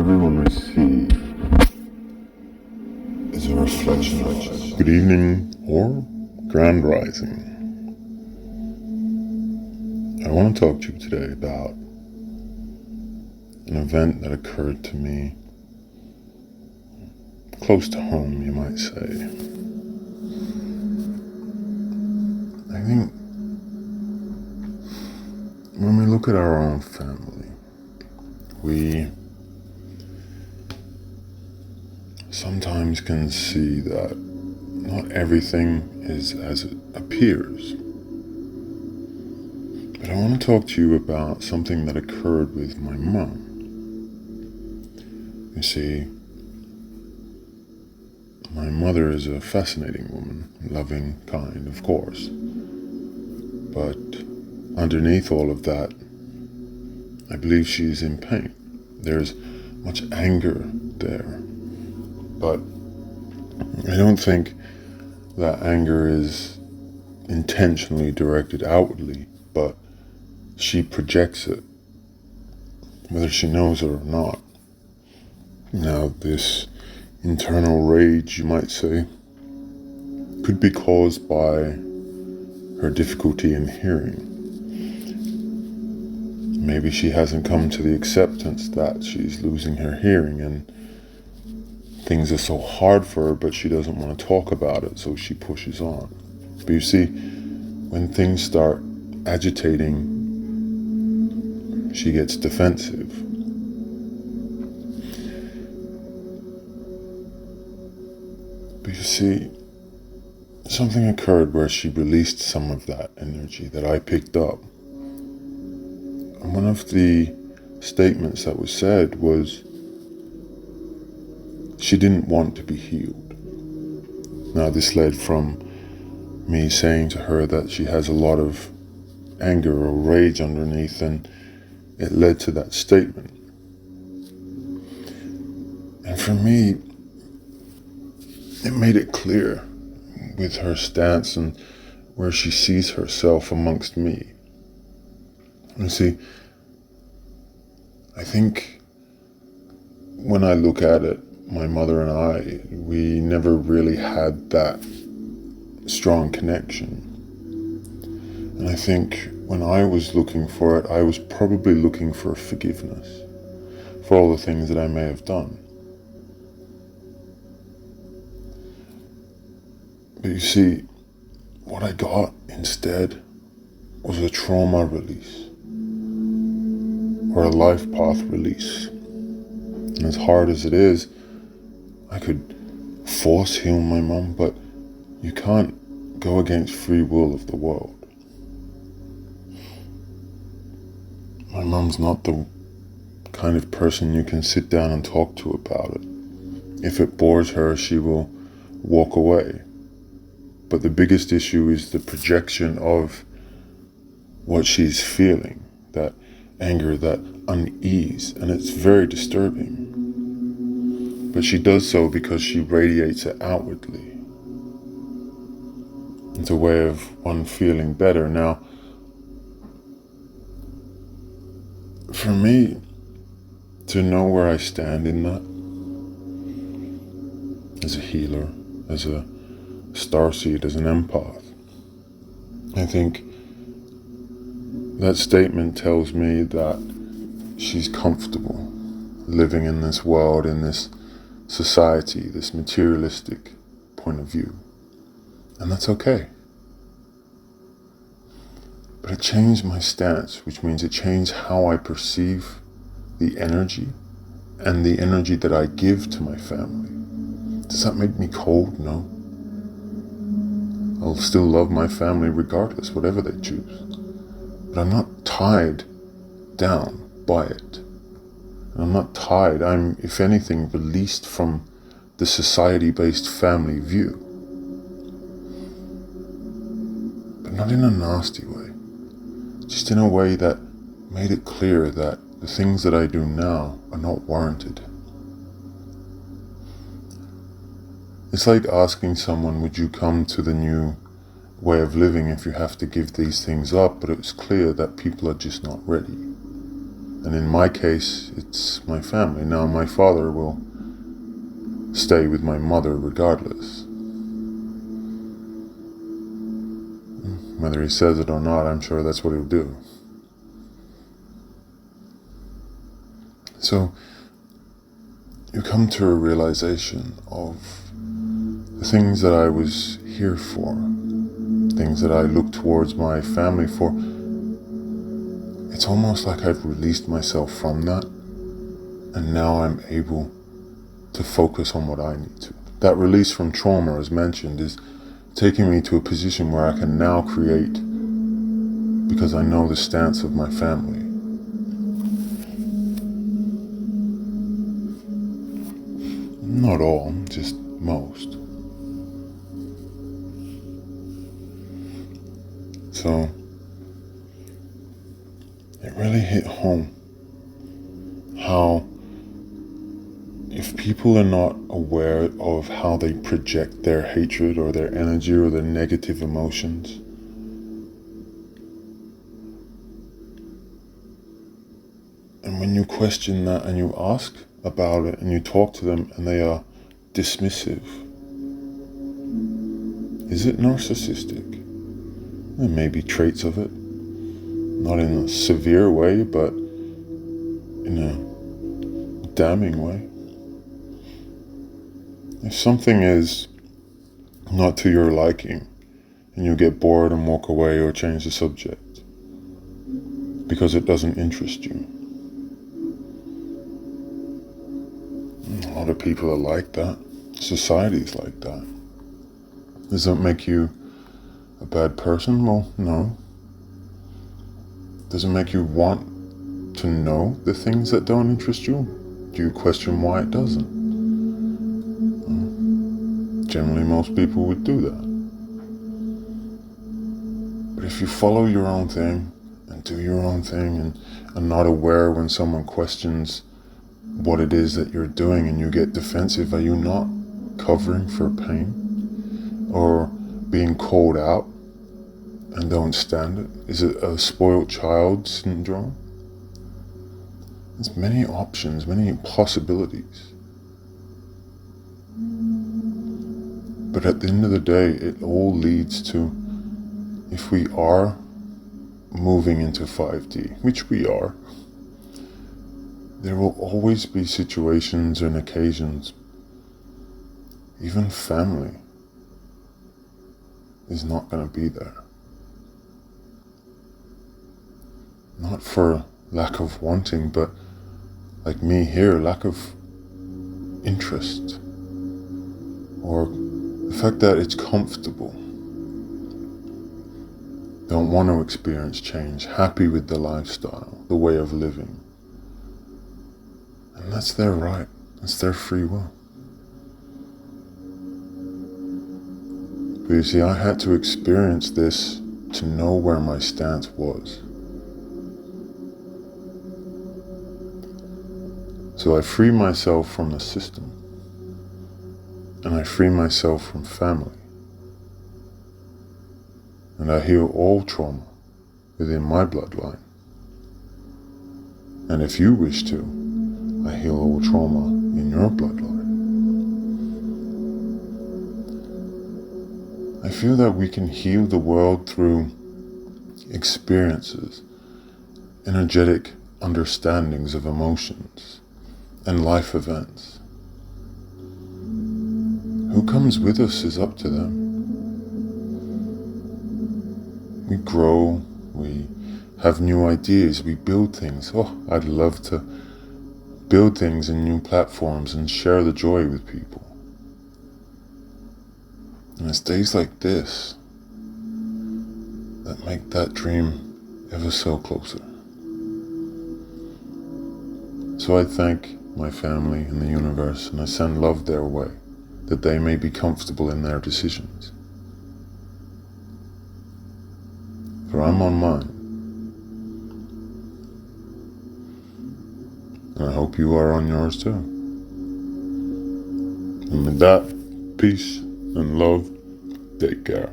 everyone receives is a reflection of us. Good evening or grand rising. I want to talk to you today about an event that occurred to me close to home, you might say. I think when we look at our own family, we sometimes can see that not everything is as it appears. But I want to talk to you about something that occurred with my mom. You see, my mother is a fascinating woman, loving, kind, of course. But underneath all of that, I believe she's in pain. There's much anger there. But I don't think that anger is intentionally directed outwardly, but she projects it, whether she knows it or not. Now, this internal rage, you might say, could be caused by her difficulty in hearing. Maybe she hasn't come to the acceptance that she's losing her hearing and things are so hard for her, but she doesn't want to talk about it, so she pushes on. But you see, when things start agitating, she gets defensive. But you see, something occurred where she released some of that energy that I picked up. And one of the statements that was said was, she didn't want to be healed. Now, this led from me saying to her that she has a lot of anger or rage underneath, and it led to that statement. And for me, it made it clear with her stance and where she sees herself amongst me. You see, I think when I look at it, my mother and I, we never really had that strong connection. And I think when I was looking for it, I was probably looking for forgiveness for all the things that I may have done. But you see, what I got instead was a trauma release or a life path release. And as hard as it is, I could force heal my mom, but you can't go against free will of the world. My mom's not the kind of person you can sit down and talk to about it. If it bores her, she will walk away. But the biggest issue is the projection of what she's feeling, that anger, that unease, and it's very disturbing. But she does so because she radiates it outwardly. It's a way of one feeling better. Now, for me, to know where I stand in that, as a healer, as a starseed, as an empath, I think that statement tells me that she's comfortable living in this world, in this society, this materialistic point of view. And that's okay. But it changed my stance, which means it changed how I perceive the energy and the energy that I give to my family. Does that make me cold? No. I'll still love my family regardless, whatever they choose. But I'm not tied down by it. I'm not tied. I'm, if anything, released from the society-based family view. But not in a nasty way. Just in a way that made it clear that the things that I do now are not warranted. It's like asking someone, would you come to the new way of living if you have to give these things up? But it's clear that people are just not ready. And in my case, it's my family. Now my father will stay with my mother regardless. Whether he says it or not, I'm sure that's what he'll do. So you come to a realization of the things that I was here for, things that I look towards my family for. It's almost like I've released myself from that, and now I'm able to focus on what I need to. That release from trauma, as mentioned, is taking me to a position where I can now create because I know the stance of my family. Not all, just most. So it really hit home how if people are not aware of how they project their hatred or their energy or their negative emotions, and when you question that and you ask about it and you talk to them and they are dismissive, is it narcissistic? There may be traits of it, not in a severe way, but in a damning way. If something is not to your liking and you get bored and walk away or change the subject because it doesn't interest you, a lot of people are like that. Society's like that. Does that make you a bad person? Well, no. Does it make you want to know the things that don't interest you? Do you question why it doesn't? Generally, most people would do that. But if you follow your own thing and do your own thing and are not aware when someone questions what it is that you're doing and you get defensive, are you not covering for pain or being called out and don't stand it? Is it a spoiled child syndrome? There's many options, many possibilities. But at the end of the day, it all leads to, if we are moving into 5D, which we are, there will always be situations and occasions, even family is not going to be there. Not for lack of wanting, but like me here, lack of interest, or the fact that it's comfortable. Don't want to experience change, happy with the lifestyle, the way of living. And that's their right, that's their free will. But you see, I had to experience this to know where my stance was. So I free myself from the system, and I free myself from family. And I heal all trauma within my bloodline. And if you wish to, I heal all trauma in your bloodline. I feel that we can heal the world through experiences, energetic understandings of emotions, and life events. Who comes with us is up to them. We grow, we have new ideas, we build things. Oh, I'd love to build things in new platforms and share the joy with people. And it's days like this that make that dream ever so closer. So I thank my family and the universe, and I send love their way, that they may be comfortable in their decisions. For I'm on mine. And I hope you are on yours too. And with that, peace and love, take care.